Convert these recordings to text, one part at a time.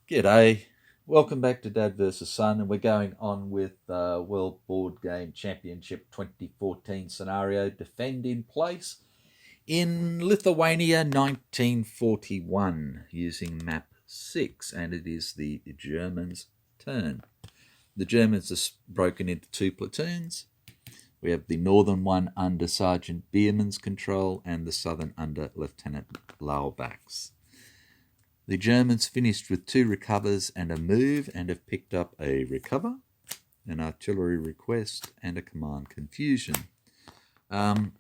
G'day. Welcome back to Dad vs. Son, and we're going on with World Board Game Championship 2014 scenario Defend in Place in Lithuania 1941 using map 6, and it is the Germans' turn. The Germans are broken into two platoons. We have the northern one under Sergeant Biermann's control and the southern under Lieutenant Laubach's. The Germans finished with 2 recovers and a move and have picked up a recover, an artillery request, and a command confusion. Right.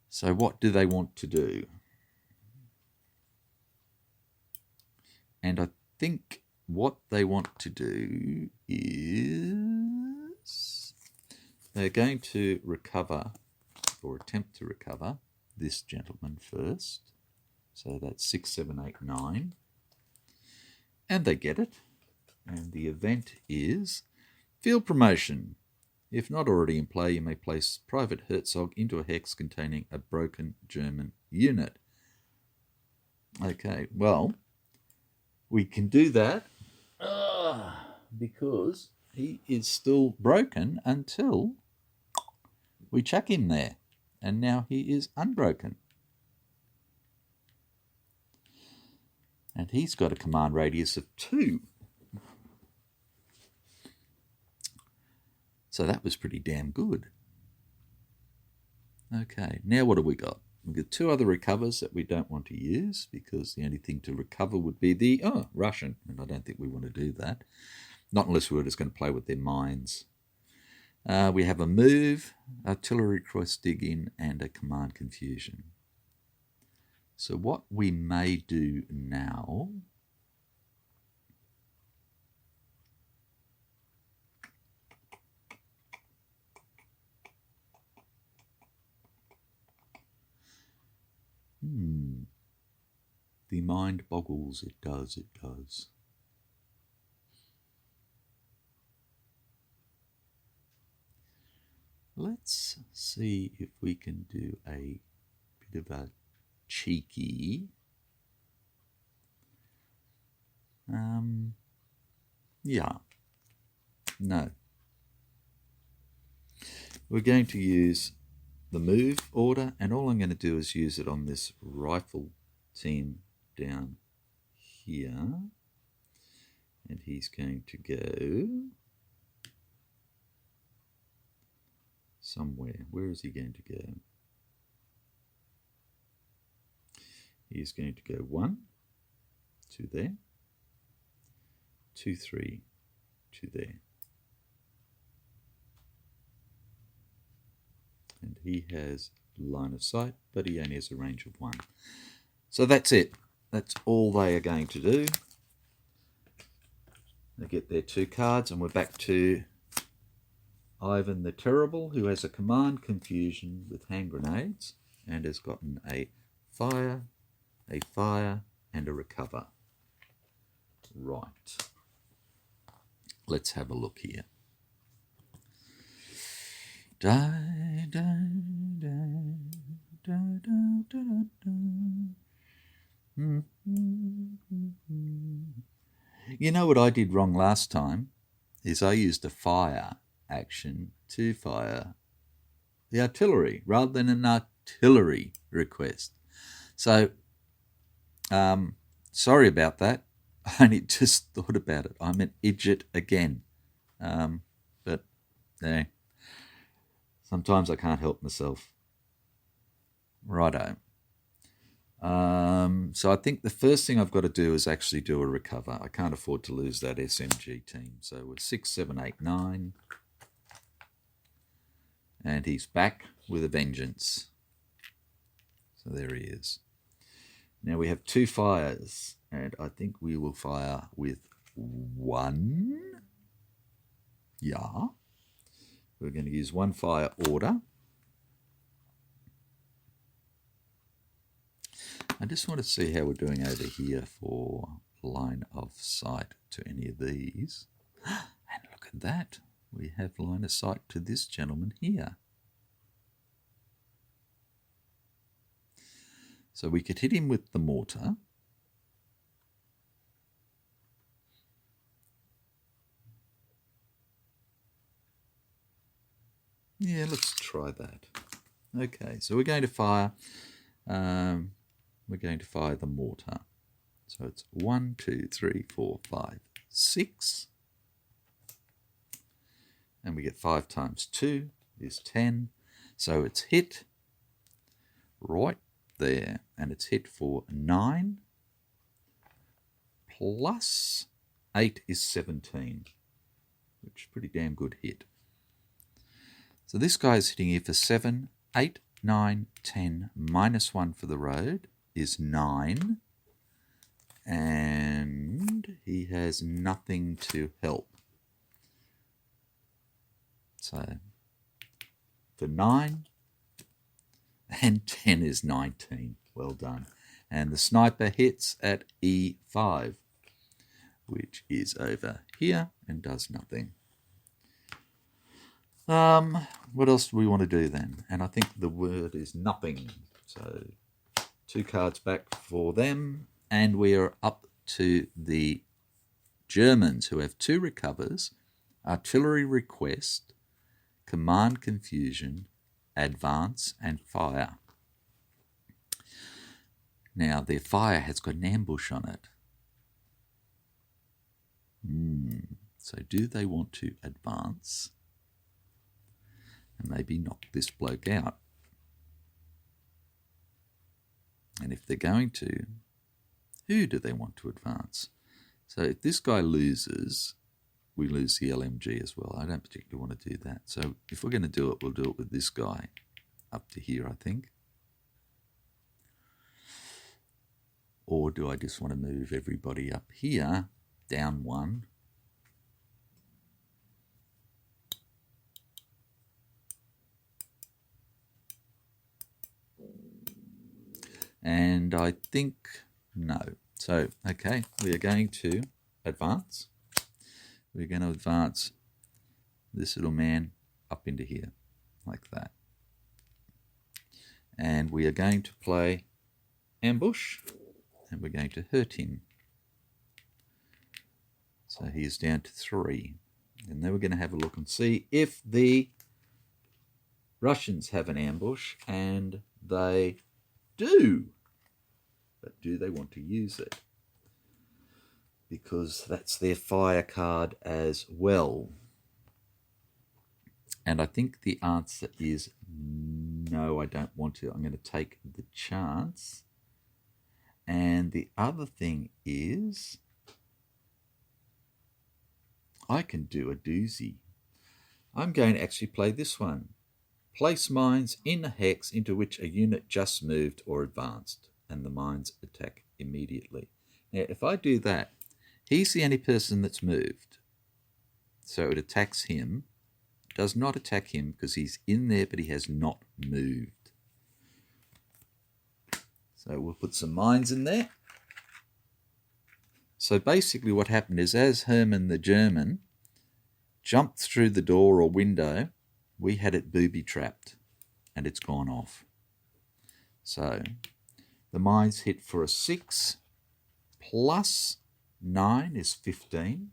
So what do they want to do? And I think what they want to do is they're going to recover or attempt to recover this gentleman first. So that's 6, 7, 8, 9. And they get it. And the event is field promotion. If not already in play, you may place Private Herzog into a hex containing a broken German unit. Okay, well, we can do that because he is still broken until we chuck him there. And now he is unbroken. And he's got a command radius of 2. So that was pretty damn good. Okay, now what do we got? We've got 2 other recovers that we don't want to use because the only thing to recover would be the Russian, and I don't think we want to do that. Not unless we were just going to play with their mines. We have a move, artillery cross dig in, and a command confusion. So what we may do now the mind boggles. It does. Let's see if we can do a bit of a cheeky. No. We're going to use the move order, and all I'm going to do is use it on this rifle team down here. And he's going to go somewhere. Where is he going to go? He is going to go 1 to there, 2, 3 to there. And he has line of sight, but he only has a range of 1. So that's it. That's all they are going to do. They get their 2 cards, and we're back to Ivan the Terrible, who has a command confusion with hand grenades and has gotten a fire, and a recover. Right. Let's have a look here. You know what I did wrong last time is I used a fire action to fire the artillery rather than an artillery request. So, sorry about that. I only just thought about it. I'm an idiot again. But sometimes I can't help myself. Righto. So I think the first thing I've got to do is actually do a recover. I can't afford to lose that SMG team. So we're 6, 7, 8, 9. And he's back with a vengeance. So there he is. Now we have 2 fires, and I think we will fire with 1. Yeah. We're going to use 1 fire order. I just want to see how we're doing over here for line of sight to any of these. And look at that. We have line of sight to this gentleman here. So we could hit him with the mortar. Yeah, let's try that. Okay, so we're going to fire. We're going to fire the mortar. So it's 1, 2, 3, 4, 5, 6. And we get 5 times 2 is 10. So it's hit right there. And it's hit for 9 plus 8 is 17, which is a pretty damn good hit. So this guy is hitting here for 7, 8, 9, 10, minus 1 for the road is 9. And he has nothing to help. So for 9 and 10 is 19. Well done. And the sniper hits at E5, which is over here and does nothing. What else do we want to do then? And I think the word is nothing. So 2 cards back for them. And we are up to the Germans, who have 2 recovers, artillery request, command confusion, advance, and fire. Now, their fire has got an ambush on it. So do they want to advance and maybe knock this bloke out? And if they're going to, who do they want to advance? So if this guy loses, we lose the LMG as well. I don't particularly want to do that. So if we're going to do it, we'll do it with this guy up to here, I think. Or do I just want to move everybody up here, down 1? And I think no. So, okay, we are going to advance. We're going to advance this little man up into here, like that. And we are going to play ambush, and we're going to hurt him. So he is down to 3. And then we're going to have a look and see if the Russians have an ambush, and they do. But do they want to use it? Because that's their fire card as well. And I think the answer is no, I don't want to. I'm going to take the chance. And the other thing is, I can do a doozy. I'm going to actually play this one. Place mines in a hex into which a unit just moved or advanced, and the mines attack immediately. Now, if I do that, he's the only person that's moved. So it attacks him. It does not attack him because he's in there, but he has not moved. So we'll put some mines in there. So basically what happened is, as Hermann the German jumped through the door or window, we had it booby-trapped, and it's gone off. So the mines hit for a 6, plus 9 is 15.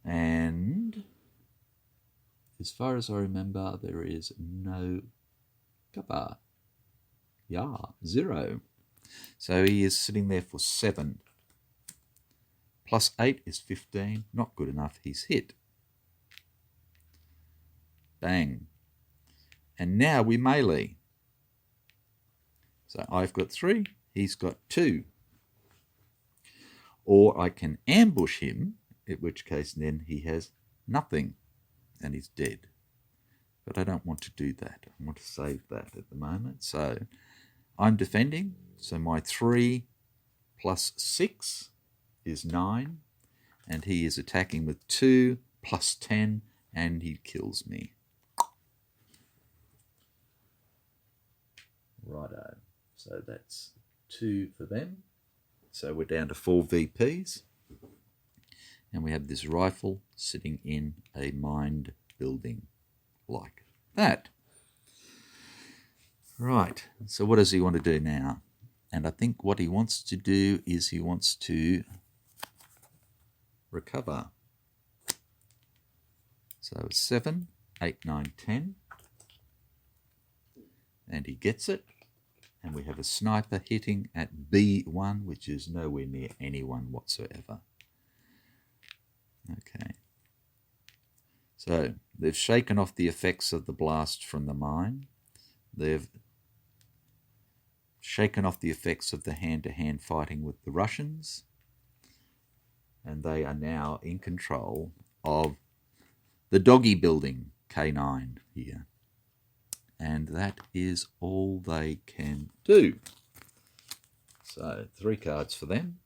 And as far as I remember, there is no cover. Yeah, 0. So he is sitting there for 7. Plus 8 is 15. Not good enough. He's hit. Bang. And now we melee. So I've got 3. He's got 2. Or I can ambush him, in which case then he has nothing and he's dead. But I don't want to do that. I want to save that at the moment. So I'm defending. So my 3 plus 6 is 9. And he is attacking with 2 plus 10, and he kills me. Righto. So that's 2 for them. So we're down to 4 VPs. And we have this rifle sitting in a mined building like that. Right, so what does he want to do now? And I think what he wants to do is he wants to recover. So 7, 8, 9, 10. And he gets it. And we have a sniper hitting at B1, which is nowhere near anyone whatsoever. Okay. So they've shaken off the effects of the blast from the mine. They've shaken off the effects of the hand-to-hand fighting with the Russians. And they are now in control of the doggy building, K9 here. And that is all they can do. So 3 cards for them.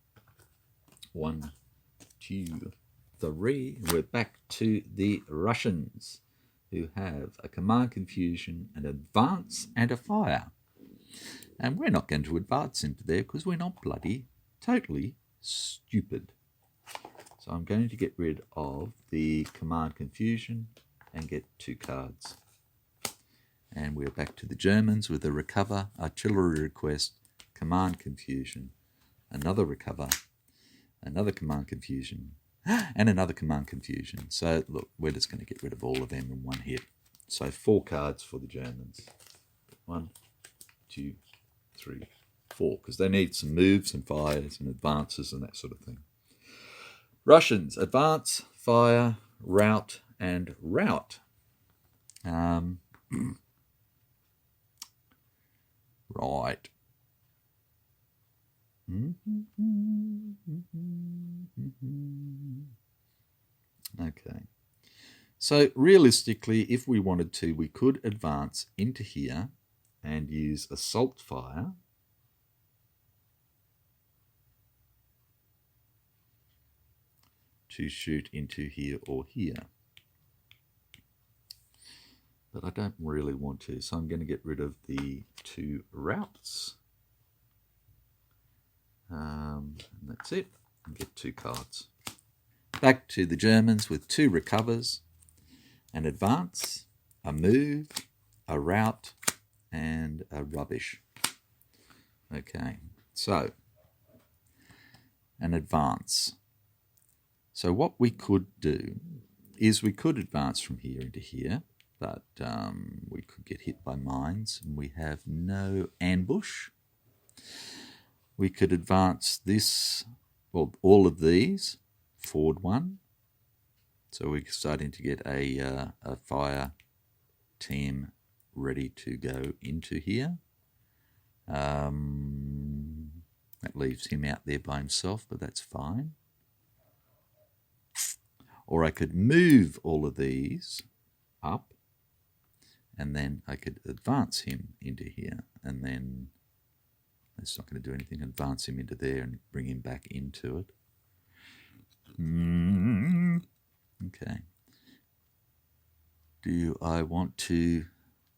1, 2, 3. We're back to the Russians, who have a command confusion, an advance, and a fire. And we're not going to advance into there because we're not bloody totally stupid. So I'm going to get rid of the command confusion and get 2 cards. And we're back to the Germans with a recover, artillery request, command confusion, another recover, another command confusion, and another command confusion. So look, we're just going to get rid of all of them in one hit. So 4 cards for the Germans. 1, 2, 3, 4, because they need some moves and fires and advances and that sort of thing. Russians, advance, fire, rout, and rout. Right. Okay. So realistically, if we wanted to, we could advance into here and use assault fire. To shoot into here or here. But I don't really want to, so I'm going to get rid of the 2 routs. And that's it. And get 2 cards. Back to the Germans with 2 recovers, an advance, a move, a rout, and a rubbish. Okay, so an advance. So what we could do is we could advance from here into here, but we could get hit by mines, and we have no ambush. We could advance this, well, all of these, forward 1. So we're starting to get a fire team ready to go into here. That leaves him out there by himself, but that's fine. Or I could move all of these up, and then I could advance him into here, and then it's not going to do anything. Advance him into there and bring him back into it. Okay. Do I want to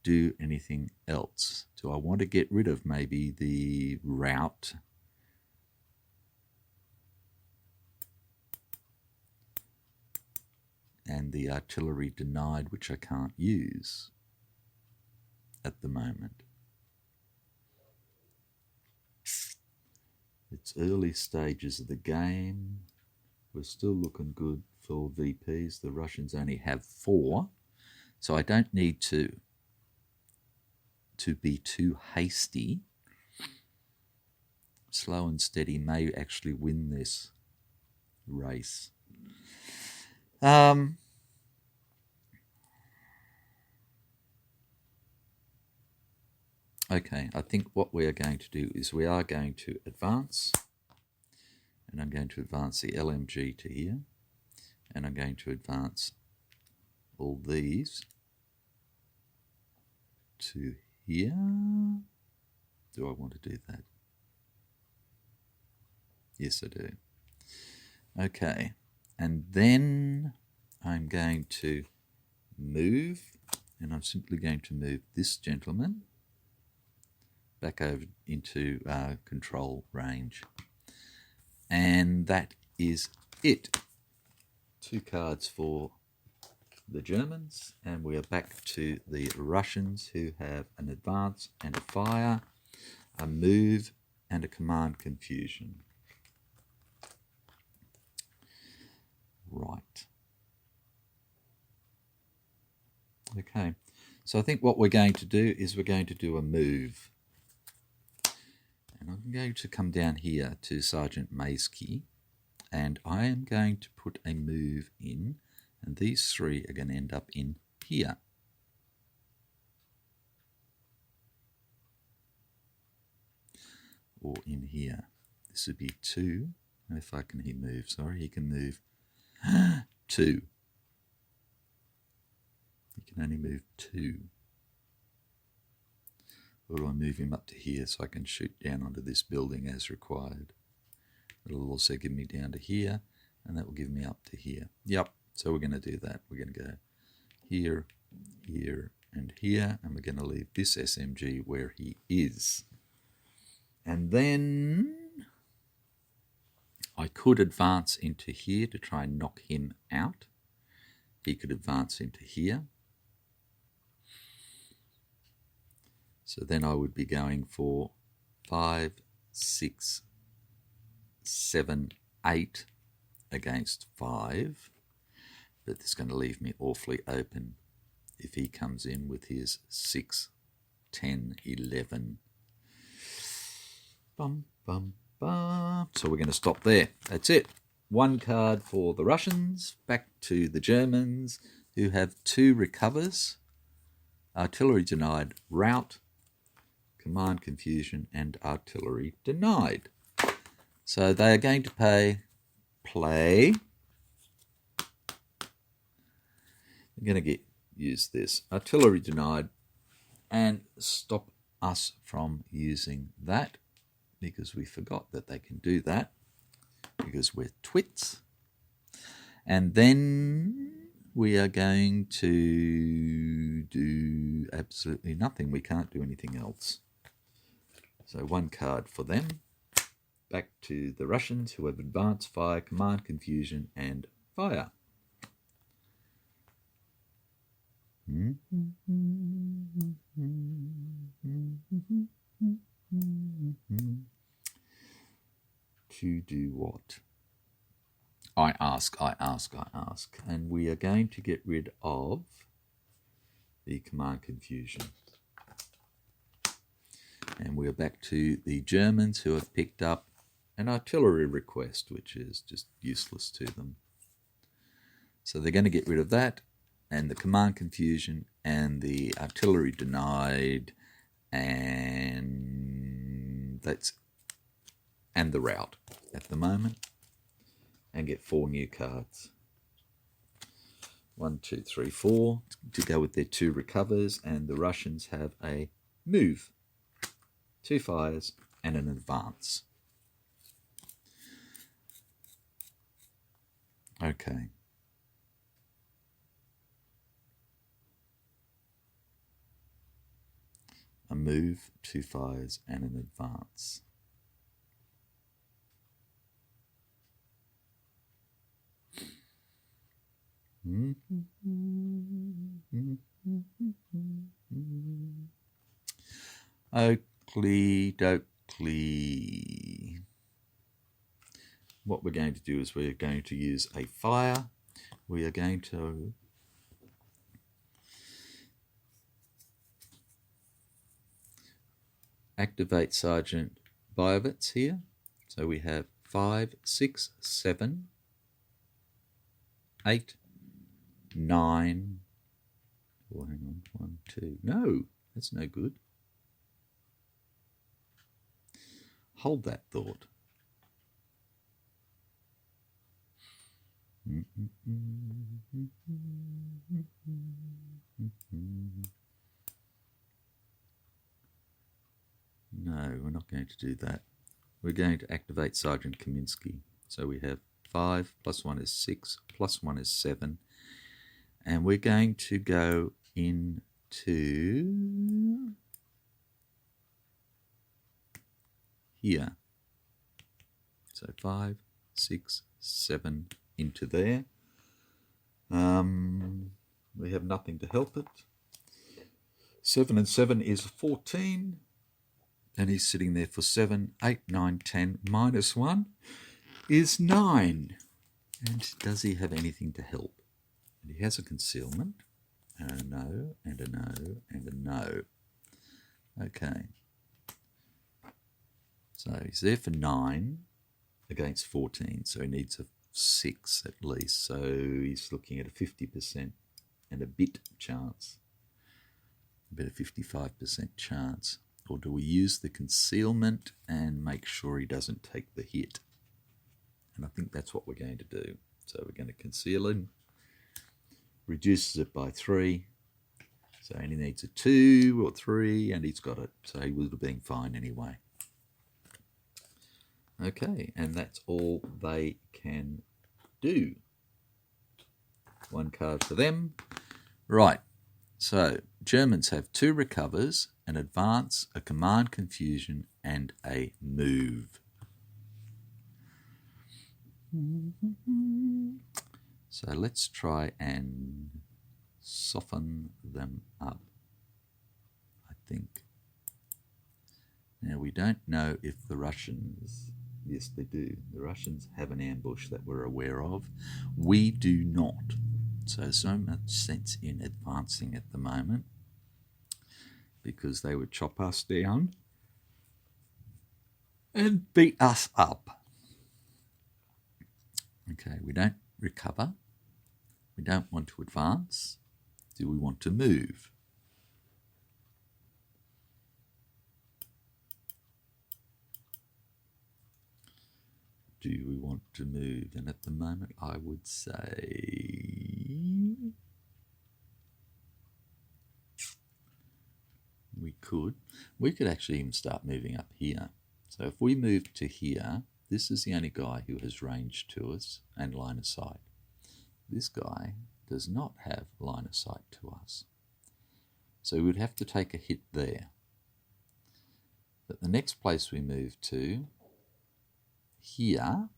do anything else? Do I want to get rid of maybe the rout? And the artillery denied, which I can't use at the moment. It's early stages of the game. We're still looking good for VPs. The Russians only have 4, so I don't need to be too hasty. Slow and steady may actually win this race. Okay, I think what we are going to do is we are going to advance, and I'm going to advance the LMG to here, and I'm going to advance all these to here. Do I want to do that? Yes, I do. Okay, and then I'm going to move, and I'm simply going to move this gentleman back over into control range. And that is it. 2 cards for the Germans, and we are back to the Russians, who have an advance and a fire, a move and a command confusion. Right. Okay, so I think what we're going to do is we're going to do a move. And I'm going to come down here to Sergeant Maysky, and I am going to put a move in, and these three are going to end up in here. Or in here. This would be 2. If I can, he move, sorry, he can move 2. He can only move 2. Or do I move him up to here so I can shoot down onto this building as required? It'll also give me down to here, and that will give me up to here. Yep, so we're going to do that. We're going to go here, here, and here, and we're going to leave this SMG where he is. And then I could advance into here to try and knock him out. He could advance into here. So then I would be going for 5, 6, 7, 8 against 5. But it's going to leave me awfully open if he comes in with his 6, 10, 11. Bum, bum, bum. So we're going to stop there. That's it. 1 card for the Russians. Back to the Germans, who have 2 recovers. Artillery denied, rout, command confusion, and artillery denied. So they are going to play. They're going to use this artillery denied and stop us from using that, because we forgot that they can do that because we're twits. And then we are going to do absolutely nothing. We can't do anything else. So 1 card for them. Back to the Russians, who have advance, fire, command, confusion, and fire. To do what? I ask. And we are going to get rid of the command confusion. And we are back to the Germans, who have picked up an artillery request, which is just useless to them. So they're going to get rid of that, and the command confusion, and the artillery denied, and the rout at the moment, and get 4 new cards. 1, 2, 3, 4 to go with their 2 recovers, and the Russians have a move, 2 fires, and an advance. Okay. A move, 2 fires, and an advance. Oakley dokley. What we're going to do is we're going to use a fire. We are going to activate Sergeant Biovitz here. So we have 5, 6, 7, 8, 9. Oh, hang on. 1, 2. No, that's no good. Hold that thought. No, we're not going to do that. We're going to activate Sergeant Kaminsky. So we have 5 plus 1 is 6 plus 1 is 7. And we're going to go into here. So 5, 6, 7 into there. We have nothing to help it. 7 and 7 is 14. And he's sitting there for 7, 8, 9, 10. Minus 1 is 9. And does he have anything to help? And he has a concealment. And a no, and a no, and a no. Okay. So he's there for 9 against 14. So he needs a 6 at least. So he's looking at a 50% and a bit chance. About a 55% chance. Or do we use the concealment and make sure he doesn't take the hit? And I think that's what we're going to do. So we're going to conceal him. Reduces it by 3. So he needs a 2 or 3 and he's got it. So he would have been fine anyway. Okay, and that's all they can do. 1 card for them. Right, so Germans have 2 recovers, an advance, a command confusion, and a move. So let's try and soften them up, I think. Now, we don't know if the Russians, yes they do, the Russians have an ambush that we're aware of. We do not. So there's no much sense in advancing at the moment because they would chop us down and beat us up. Okay, we don't recover. We don't want to advance. Do we want to move? Do we want to move? And at the moment, I would say we could. We could actually even start moving up here. So if we move to here, this is the only guy who has range to us and line of sight. This guy does not have line of sight to us. So we would have to take a hit there. But the next place we move to, here,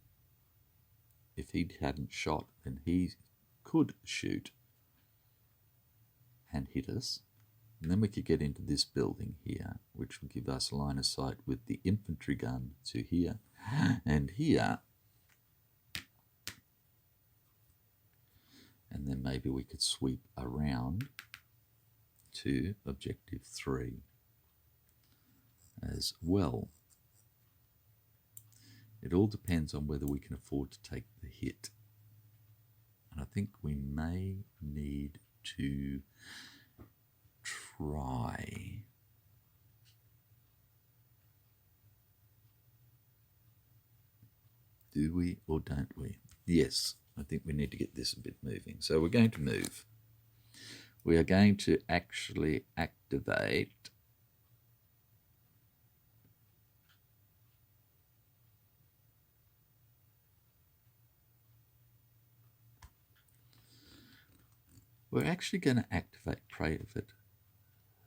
if he hadn't shot, then he could shoot and hit us. And then we could get into this building here, which would give us line of sight with the infantry gun to here and here. And then maybe we could sweep around to objective 3 as well. It all depends on whether we can afford to take the hit. And I think we may need to try. Do we or don't we? Yes, I think we need to get this a bit moving. So we're going to move. We are going to actually activate We're actually going to activate Praevit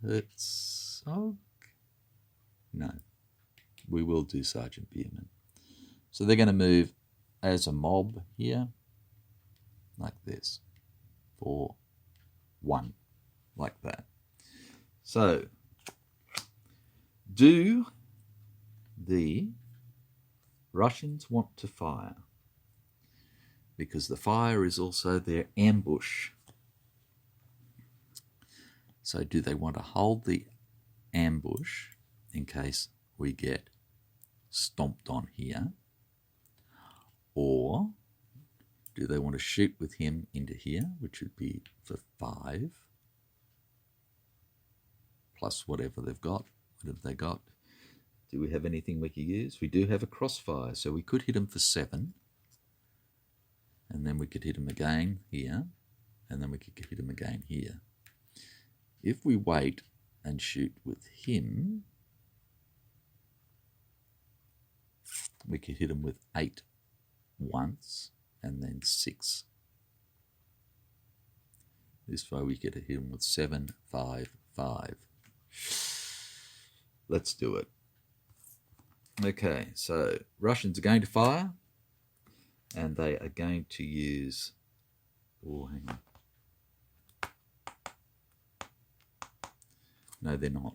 Herzog. No, we will do Sergeant Bierman. So they're going to move as a mob here, like this, for 1, like that. So, do the Russians want to fire? Because the fire is also their ambush. So do they want to hold the ambush in case we get stomped on here? Or do they want to shoot with him into here, which would be for 5, plus whatever they've got? What have they got? Do we have anything we could use? We do have a crossfire, so we could hit him for 7. And then we could hit him again here. And then we could hit him again here. If we wait and shoot with him, we could hit him with 8 once and then 6. This way we could hit him with 7, 5, 5. Let's do it. Okay, so Russians are going to fire and they are going to use... Oh, hang on. No, they're not.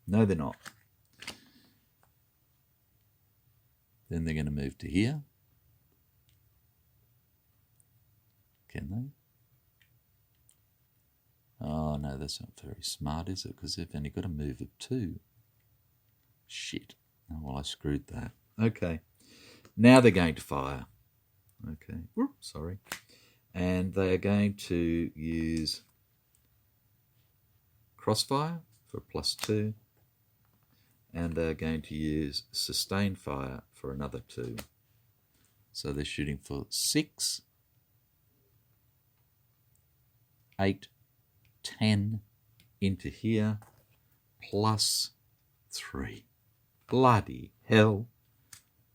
No, they're not. Then they're going to move to here. Can they? Oh, no, that's not very smart, is it? Because they've only got to move of 2. Shit. Oh, well, I screwed that. Okay. Now they're going to fire. Okay. Oops, sorry. And they are going to use crossfire for +2. And they're going to use sustained fire for another 2. So they're shooting for 6, 8, 10 into here, +3. Bloody hell.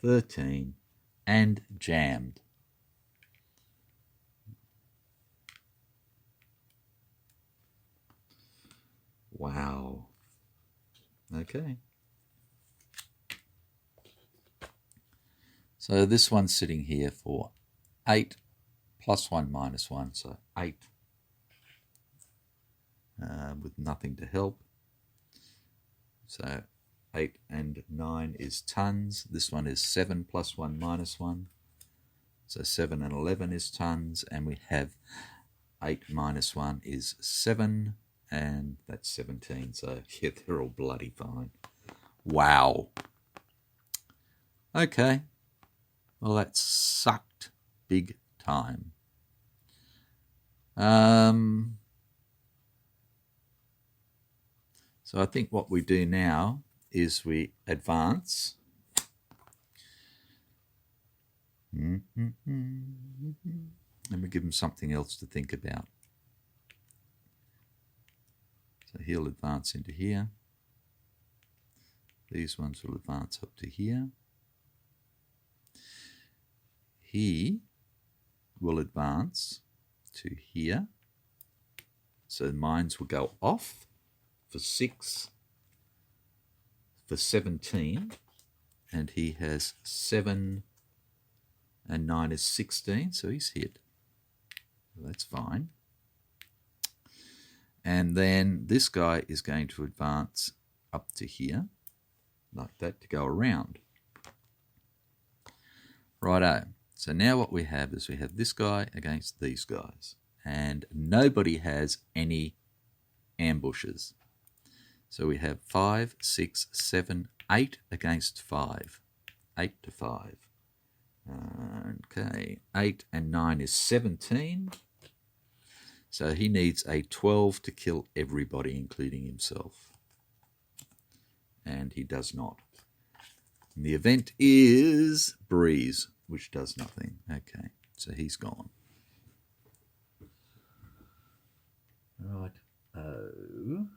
13 and jammed. Wow. Okay. So this one's sitting here for 8 +1 -1, so 8 with nothing to help. So 8 and 9 is tons. This one is 7 +1 -1. So 7 and 11 is tons. And we have 8 -1 is 7. And that's 17. So yeah, they're all bloody fine. Wow. Okay. Well, that sucked big time. So I think what we do now is we advance. And we give him something else to think about. So he'll advance into here. These ones will advance up to here. He will advance to here. So mines will go off for 6, for 17, and he has 7 and 9 is 16, so he's hit. Well, that's fine. And then this guy is going to advance up to here, like that, to go around. Righto. So now what we have is we have this guy against these guys, and nobody has any ambushes. So we have 5, 6, 7, 8 against 5. 8 to 5. Okay, 8 and 9 is 17. So he needs a 12 to kill everybody, including himself. And he does not. And the event is Breeze, which does nothing. Okay, so he's gone. Right. Oh.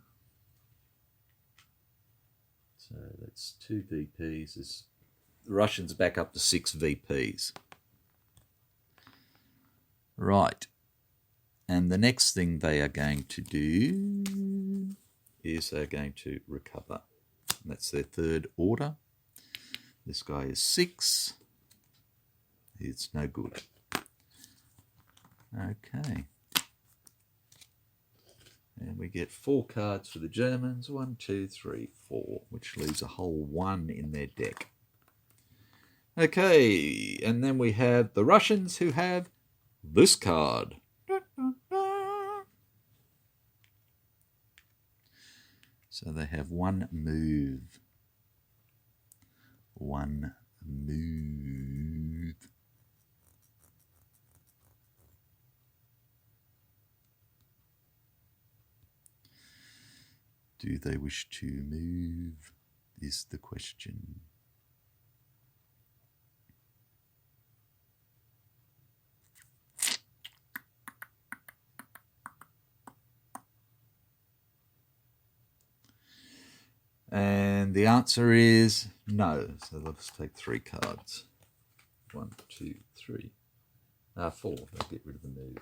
So that's 2 VPs. The Russians back up to 6 VPs. Right. And the next thing they are going to do is they're going to recover. And that's their third order. This guy is 6. It's no good. Okay. And we get 4 cards for the Germans. 1, 2, 3, 4, which leaves a whole 1 in their deck. Okay, and then we have the Russians who have this card. So they have 1 move. 1 move. Do they wish to move, is the question. And the answer is no. So let's take 3 cards. 1, 2, 3. 4. They'll get rid of the move.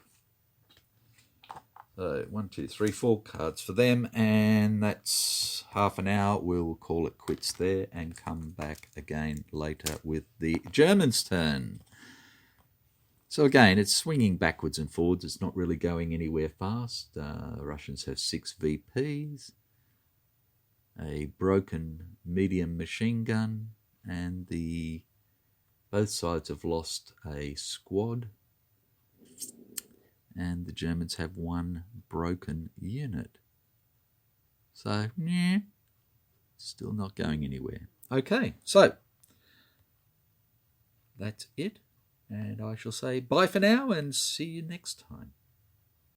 So 1, 2, 3, 4 cards for them, and that's half an hour. We'll call it quits there and come back again later with the Germans' turn. So again, it's swinging backwards and forwards. It's not really going anywhere fast. Russians have 6 VPs. a broken medium machine gun, and both sides have lost a squad, and the Germans have one broken unit. So, yeah, still not going anywhere. Okay, so that's it, and I shall say bye for now and see you next time.